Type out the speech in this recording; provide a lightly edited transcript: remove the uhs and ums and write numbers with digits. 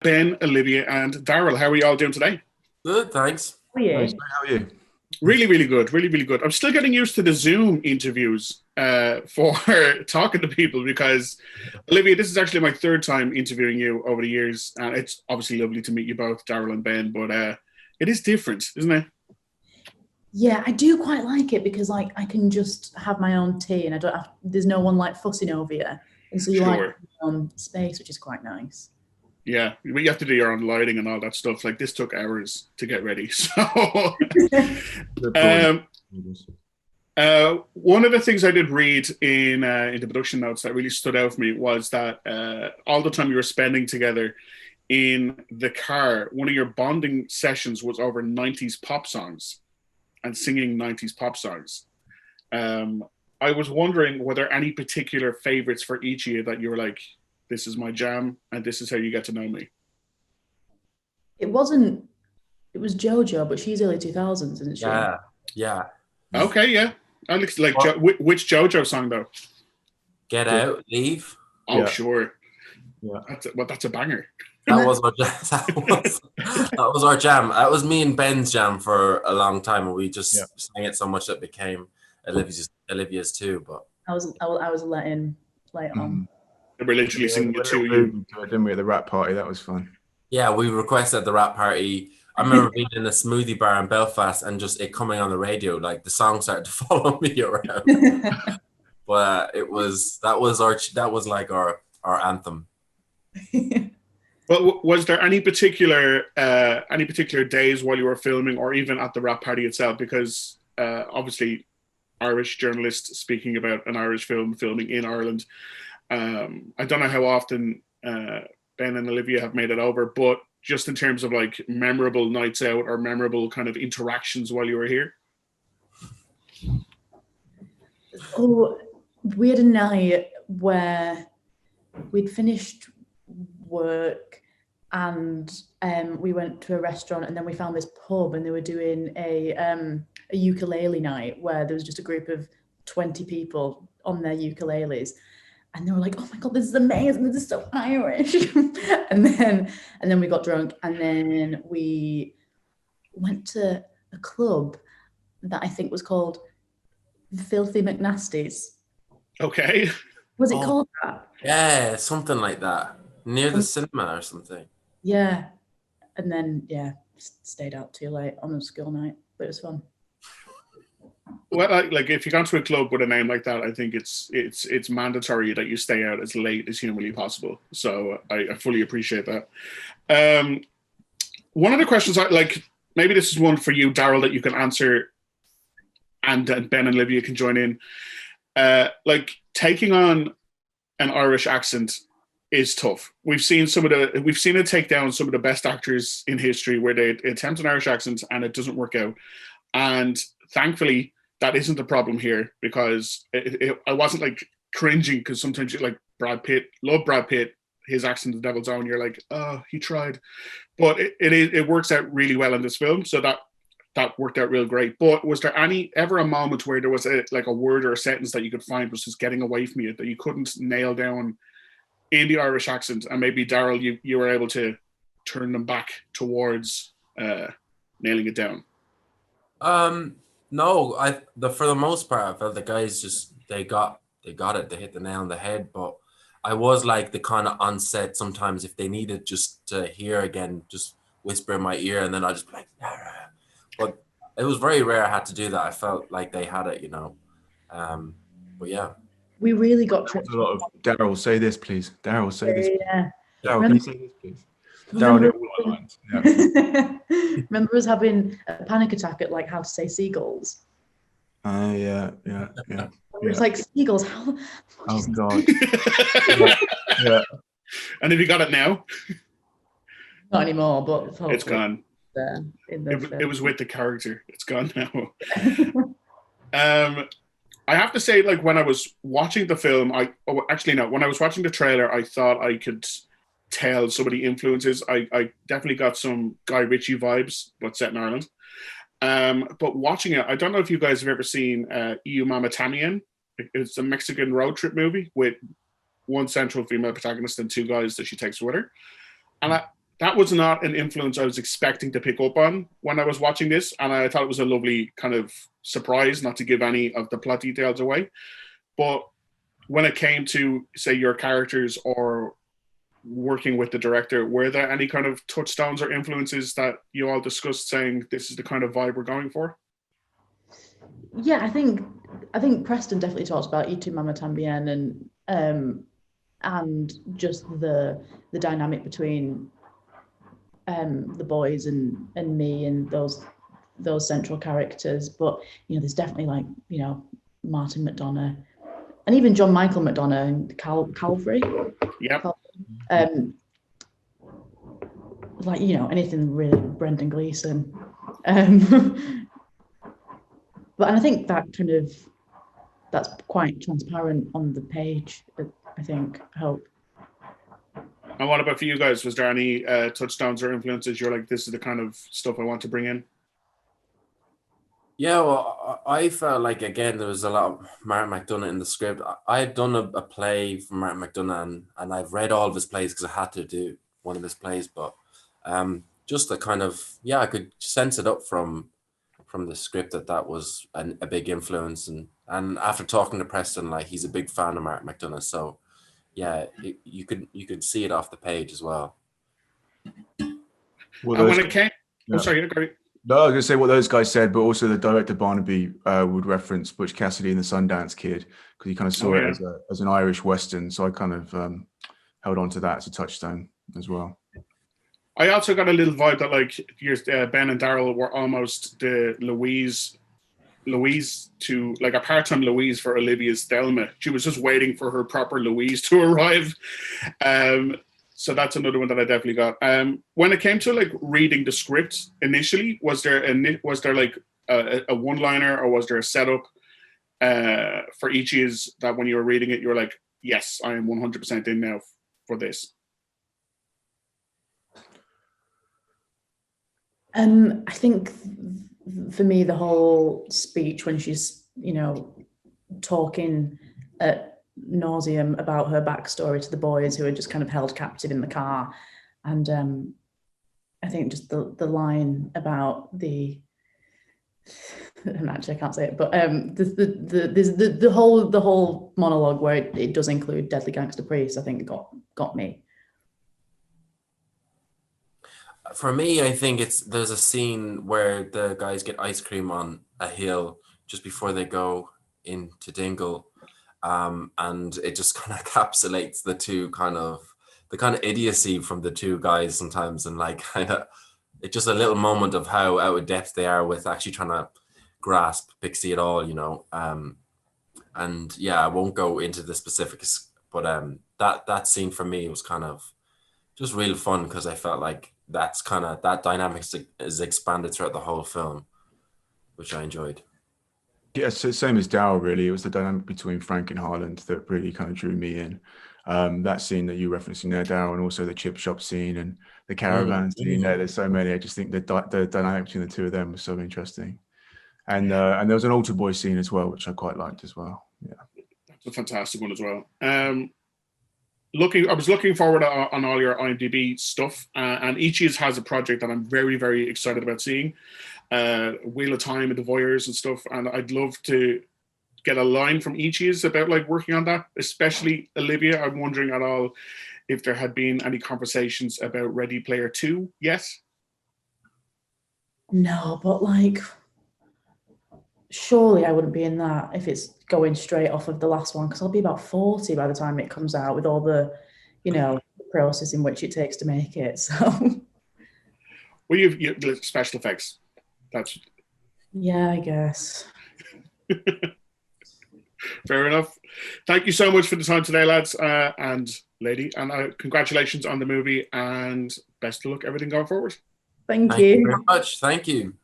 Ben, Olivia, and Daryl. How are you all doing today? Good, thanks. Oh yeah. Nice. How are you? Really, really good. Really, really good. I'm still getting used to the Zoom interviews for talking to people because, Olivia, this is actually my third time interviewing you over the years. And it's obviously lovely to meet you both, Daryl and Ben, but it is different, isn't it? Yeah, I do quite like it because like I can just have my own tea and I don't have there's no one like fussing over you. And so you like Sure. your own space, which is quite nice. Yeah, but you have to do your own lighting and all that stuff. Like this took hours to get ready. So, um, one of the things I did read in the production notes that really stood out for me was that all the time you were spending together in the car, one of your bonding sessions was over 90s pop songs and singing 90s pop songs. Um, I was wondering, were there any particular favorites for each of you that you were like, this is my jam and this is how you get to know me? It wasn't it was JoJo, but she's early 2000s, isn't she? Yeah. Okay, yeah. I like which JoJo song though? Get out, leave. Oh, Yeah. sure. Yeah. That's a banger. That was our jam. That was our jam. That was me and Ben's jam for a long time, and we just sang it so much that it became Olivia's too. But I was letting play it on. They were literally singing it to you. Didn't we, at the rap party? That was fun. yeah, we requested the rap party. I remember being in a smoothie bar in Belfast and just it coming on the radio, like the song started to follow me around. But that was like our anthem. But was there any particular days while you were filming, or even at the rap party itself? Because obviously, Irish journalists speaking about an Irish film filming in Ireland. I don't know how often Ben and Olivia have made it over, but just in terms of like memorable nights out or memorable kind of interactions while you were here. Oh, we had a night where we'd finished work and we went to a restaurant and then we found this pub and they were doing a ukulele night where there was just a group of 20 people on their ukuleles and they were like, oh my god, this is amazing, this is so Irish. and then we got drunk and then we went to a club that I think was called Filthy McNasty's. Okay. Was it called that? Yeah, something like that. Near the cinema or something. Yeah. And then, stayed out too late on a school night, but it was fun. Well, like if you go to a club with a name like that, I think it's mandatory that you stay out as late as humanly possible. So I fully appreciate that. One of the questions maybe this is one for you, Daryl, that you can answer, and Ben and Olivia can join in. Like taking on an Irish accent is tough. We've seen it take down some of the best actors in history where they attempt an Irish accent and it doesn't work out. And thankfully, that isn't the problem here because I wasn't like cringing because sometimes you like Brad Pitt, love Brad Pitt, his accent, The Devil's Own. You're like, oh, he tried, but it works out really well in this film. So that worked out real great. But was there ever a moment where there was a word or a sentence that you could find was just getting away from you that you couldn't nail down in the Irish accent, and maybe Daryl, you were able to turn them back towards nailing it down? No, for the most part, I felt the guys just they got it. They hit the nail on the head. But I was like the kind of on set sometimes if they needed just to hear again, just whisper in my ear, and then I just be like, nah. But it was very rare I had to do that. I felt like they had it, But yeah. We really got tripped. A lot of Daryl, say this, please. Daryl, say this. Yeah. Daryl, can you say this, please? Daryl knew all our lines. Yeah. Remember us having a panic attack at like how to say seagulls? Yeah. It's like seagulls. How? Oh god. Yeah. And have you got it now? Not anymore, but it's gone. It was with the character. It's gone now. I have to say, like when I was watching the film, when I was watching the trailer, I thought I could tell some of the influences. I definitely got some Guy Ritchie vibes, but set in Ireland. But watching it, I don't know if you guys have ever seen Eu Mama Tamien. It's a Mexican road trip movie with one central female protagonist and two guys that she takes with her. And that was not an influence I was expecting to pick up on when I was watching this, and I thought it was a lovely kind of surprise, not to give any of the plot details away. But when it came to, say, your characters or working with the director, were there any kind of touchstones or influences that you all discussed, saying this is the kind of vibe we're going for? Yeah, I think Preston definitely talks about Y tu mamá también, and just the dynamic between the boys and me and those central characters. But there's definitely, like, Martin McDonagh and even John Michael McDonagh and Calvary. Yeah. Like, anything really Brendan Gleeson. But I think that's quite transparent on the page, I think. I hope. And what about for you guys? Was there any touchdowns or influences you're like, this is the kind of stuff I want to bring in? Yeah, well, I felt like, again, there was a lot of Martin McDonagh in the script. I had done a play from Martin McDonagh, and I've read all of his plays because I had to do one of his plays. But just the kind of, I could sense it up from the script that was a big influence. And after talking to Preston, like, he's a big fan of Martin McDonagh. So, yeah, you could see it off the page as well. Well, and when it came... Yeah. Oh, sorry, great. No, I was going to say what those guys said, but also the director Barnaby would reference Butch Cassidy and the Sundance Kid, because he kind of saw it as an Irish Western. So I kind of held on to that as a touchstone as well. I also got a little vibe that, like, Ben and Daryl were almost the Louise to, like, a part-time Louise for Olivia's Thelma. She was just waiting for her proper Louise to arrive. So that's another one that I definitely got. When it came to, like, reading the script initially, was there like a one-liner, or was there a setup for each is that when you were reading it, you were like, yes, I am 100% in now for this? I think for me, the whole speech when she's, talking at nauseum about her backstory to the boys who are just kind of held captive in the car, and I think just the line about and actually I can't say it, but the whole monologue where it does include Deadly Gangster Priest, I think got me. For me, I think there's a scene where the guys get ice cream on a hill just before they go into Dingle, and it just kind of encapsulates the kind of idiocy from the two guys sometimes, and like kind of it's just a little moment of how out of depth they are with actually trying to grasp Pixie at all, And yeah, I won't go into the specifics, but that scene for me was kind of just real fun, because I felt like that dynamic is expanded throughout the whole film, which I enjoyed. Yeah, so same as Daryl, really. It was the dynamic between Frank and Harland that really kind of drew me in. That scene that you're referencing there, Daryl, and also the chip shop scene and the caravan scene. There's so many. I just think the dynamic between the two of them was so interesting. And there was an altar boy scene as well, which I quite liked as well. Yeah, that's a fantastic one as well. I was looking forward on all your IMDb stuff, and Ichi's has a project that I'm very, very excited about seeing, Wheel of Time and the Voyeurs and stuff, and I'd love to get a line from Ichi's about, like, working on that, especially Olivia. I'm wondering at all if there had been any conversations about Ready Player 2 yet. No, but, like, surely I wouldn't be in that if it's going straight off of the last one, because I'll be about 40 by the time it comes out, with all the, the process in which it takes to make it. So, well, you've special effects. That's I guess. Fair enough. Thank you so much for the time today, lads and lady, and congratulations on the movie, and best of luck everything going forward. Thank you very much. Thank you.